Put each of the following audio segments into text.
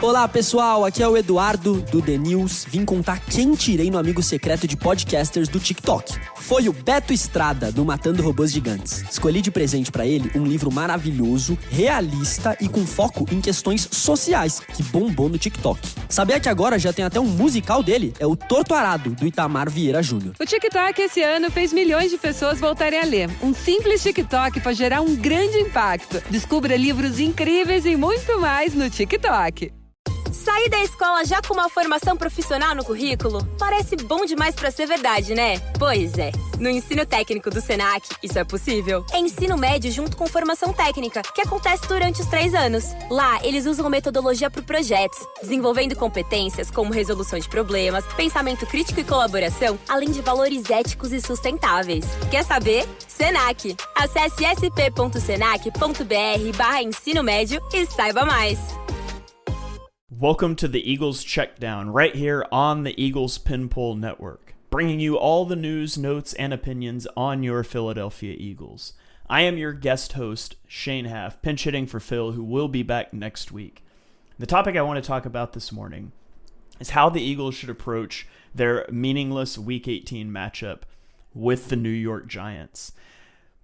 Olá pessoal, aqui é o Eduardo do The News. Vim contar quem tirei no amigo secreto de podcasters do TikTok. Foi o Beto Estrada, do Matando Robôs Gigantes. Escolhi de presente pra ele um livro maravilhoso, realista e com foco em questões sociais, que bombou no TikTok. Sabia que agora já tem até um musical dele? É o Torto Arado, do Itamar Vieira Júnior. O TikTok esse ano fez milhões de pessoas voltarem a ler. Um simples TikTok pode gerar um grande impacto. Descubra livros incríveis e muito mais no TikTok. Sair da escola já com uma formação profissional no currículo? Parece bom demais pra ser verdade, né? Pois é. No ensino técnico do Senac, isso é possível. É ensino médio junto com formação técnica, que acontece durante os 3 anos. Lá, eles usam metodologia para projetos, desenvolvendo competências como resolução de problemas, pensamento crítico e colaboração, além de valores éticos e sustentáveis. Quer saber? Senac. Acesse sp.senac.br/ensino médio e saiba mais. Welcome to the Eagles Checkdown, right here on the Eagles Pinpole Network, bringing you all the news, notes, and opinions on your Philadelphia Eagles. I am your guest host, Shane Half, pinch hitting for Phil, who will be back next week. The topic I want to talk about this morning is how the Eagles should approach their meaningless Week 18 matchup with the New York Giants.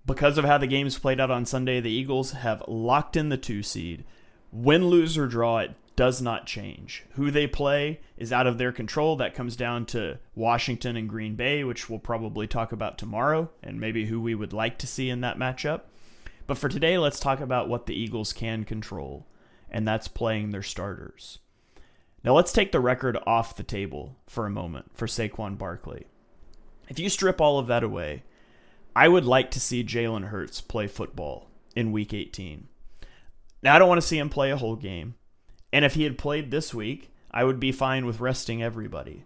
Because of how the games played out on Sunday, the Eagles have locked in the 2 seed. Win, lose, or draw, it does not change. Who they play is out of their control. That comes down to Washington and Green Bay, which we'll probably talk about tomorrow, and maybe who we would like to see in that matchup. But for today, let's talk about what the Eagles can control, and that's playing their starters. Now let's take the record off the table for a moment for Saquon Barkley. If you strip all of that away, I would like to see Jalen Hurts play football in Week 18. Now, I don't want to see him play a whole game. And if he had played this week, I would be fine with resting everybody.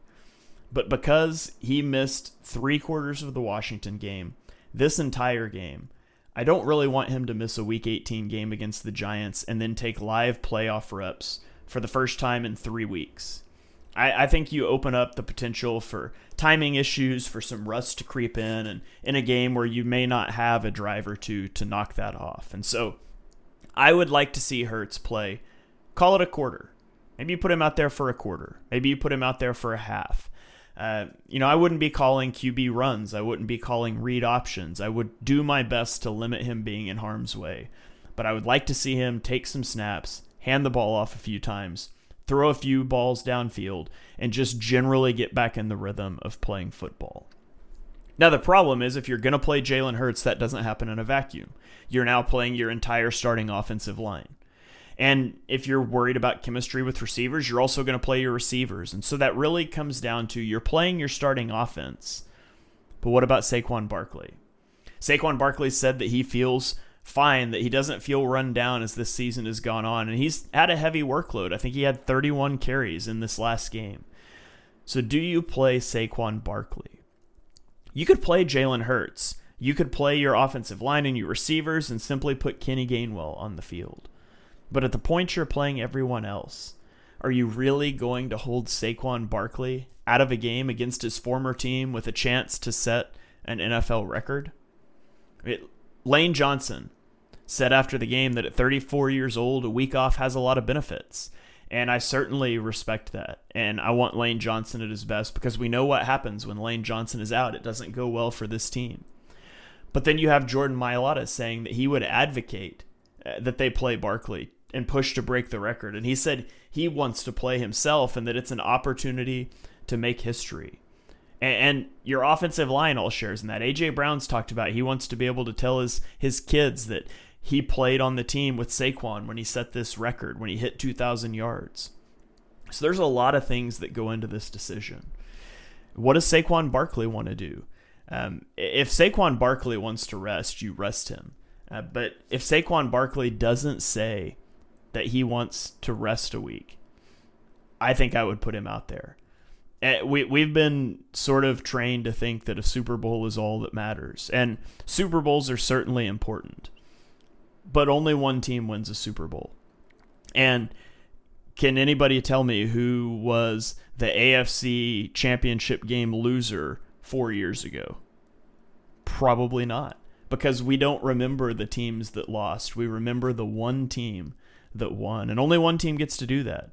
But because he missed 3/4 of the Washington game, this entire game, I don't really want him to miss a Week 18 game against the Giants and then take live playoff reps for the first time in 3 weeks. I think you open up the potential for timing issues, for some rust to creep in a game where you may not have a drive or two to knock that off. And so I would like to see Hurts play. Call it a quarter. Maybe you put him out there for a quarter. Maybe you put him out there for a half. I wouldn't be calling QB runs. I wouldn't be calling read options. I would do my best to limit him being in harm's way. But I would like to see him take some snaps, hand the ball off a few times, throw a few balls downfield, and just generally get back in the rhythm of playing football. Now, the problem is if you're going to play Jalen Hurts, that doesn't happen in a vacuum. You're now playing your entire starting offensive line. And if you're worried about chemistry with receivers, you're also going to play your receivers. And so that really comes down to you're playing your starting offense. But what about Saquon Barkley? Saquon Barkley said that he feels fine, that he doesn't feel run down as this season has gone on. And he's had a heavy workload. I think he had 31 carries in this last game. So do you play Saquon Barkley? You could play Jalen Hurts. You could play your offensive line and your receivers and simply put Kenny Gainwell on the field. But at the point you're playing everyone else, are you really going to hold Saquon Barkley out of a game against his former team with a chance to set an NFL record? Lane Johnson said after the game that at 34 years old, a week off has a lot of benefits. And I certainly respect that. And I want Lane Johnson at his best because we know what happens when Lane Johnson is out. It doesn't go well for this team. But then you have Jordan Mailata saying that he would advocate that they play Barkley and push to break the record. And he said he wants to play himself and that it's an opportunity to make history. And your offensive line all shares in that. A.J. Brown's talked about he wants to be able to tell his kids that he played on the team with Saquon when he set this record, when he hit 2,000 yards. So there's a lot of things that go into this decision. What does Saquon Barkley want to do? If Saquon Barkley wants to rest, you rest him. But if Saquon Barkley doesn't say that he wants to rest a week, I think I would put him out there. We've been sort of trained to think that a Super Bowl is all that matters. And Super Bowls are certainly important. But only one team wins a Super Bowl. And can anybody tell me who was the AFC Championship game loser 4 years ago? Probably not. Because we don't remember the teams that lost. We remember the one team that won. And only one team gets to do that.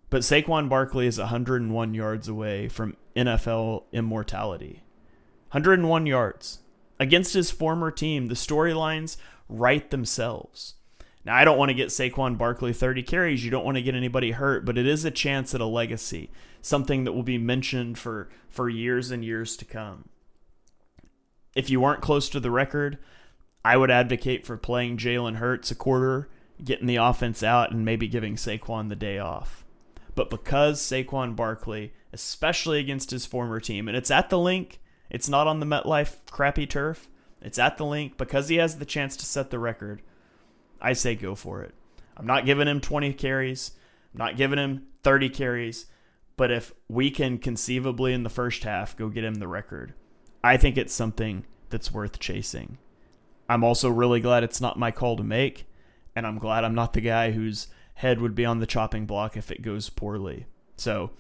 But Saquon Barkley is 101 yards away from NFL immortality. 101 yards. Against his former team, the storylines write themselves. Now, I don't want to get Saquon Barkley 30 carries. You don't want to get anybody hurt, but it is a chance at a legacy, something that will be mentioned for years and years to come. If you weren't close to the record, I would advocate for playing Jalen Hurts a quarter, getting the offense out, and maybe giving Saquon the day off. But because Saquon Barkley, especially against his former team, and it's at the link, it's not on the MetLife crappy turf, it's at the link, because he has the chance to set the record, I say go for it. I'm not giving him 20 carries, I'm not giving him 30 carries, but if we can conceivably in the first half go get him the record, I think it's something that's worth chasing. I'm also really glad it's not my call to make, and I'm glad I'm not the guy whose head would be on the chopping block if it goes poorly. So,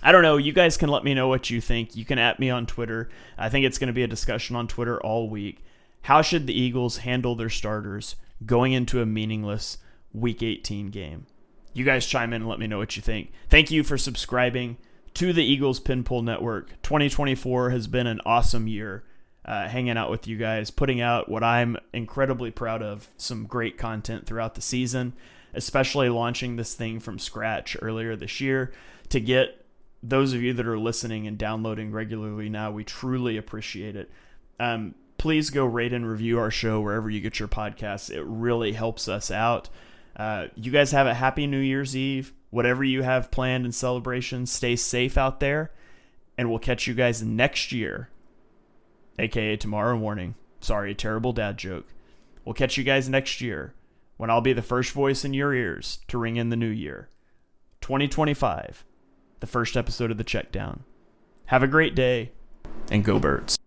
I don't know. You guys can let me know what you think. You can @ me on Twitter. I think it's going to be a discussion on Twitter all week. How should the Eagles handle their starters going into a meaningless Week 18 game? You guys chime in and let me know what you think. Thank you for subscribing to the Eagles Pinpool Network. 2024 has been an awesome year. Hanging out with you guys, putting out what I'm incredibly proud of, some great content throughout the season, especially launching this thing from scratch earlier this year. To get those of you that are listening and downloading regularly now, we truly appreciate it. Please go rate and review our show wherever you get your podcasts. It really helps us out. You guys have a happy New Year's Eve. Whatever you have planned in celebration, stay safe out there, and we'll catch you guys next year. AKA tomorrow morning. Sorry, terrible dad joke. We'll catch you guys next year when I'll be the first voice in your ears to ring in the new year. 2025, the first episode of the Checkdown. Have a great day, and go Birds.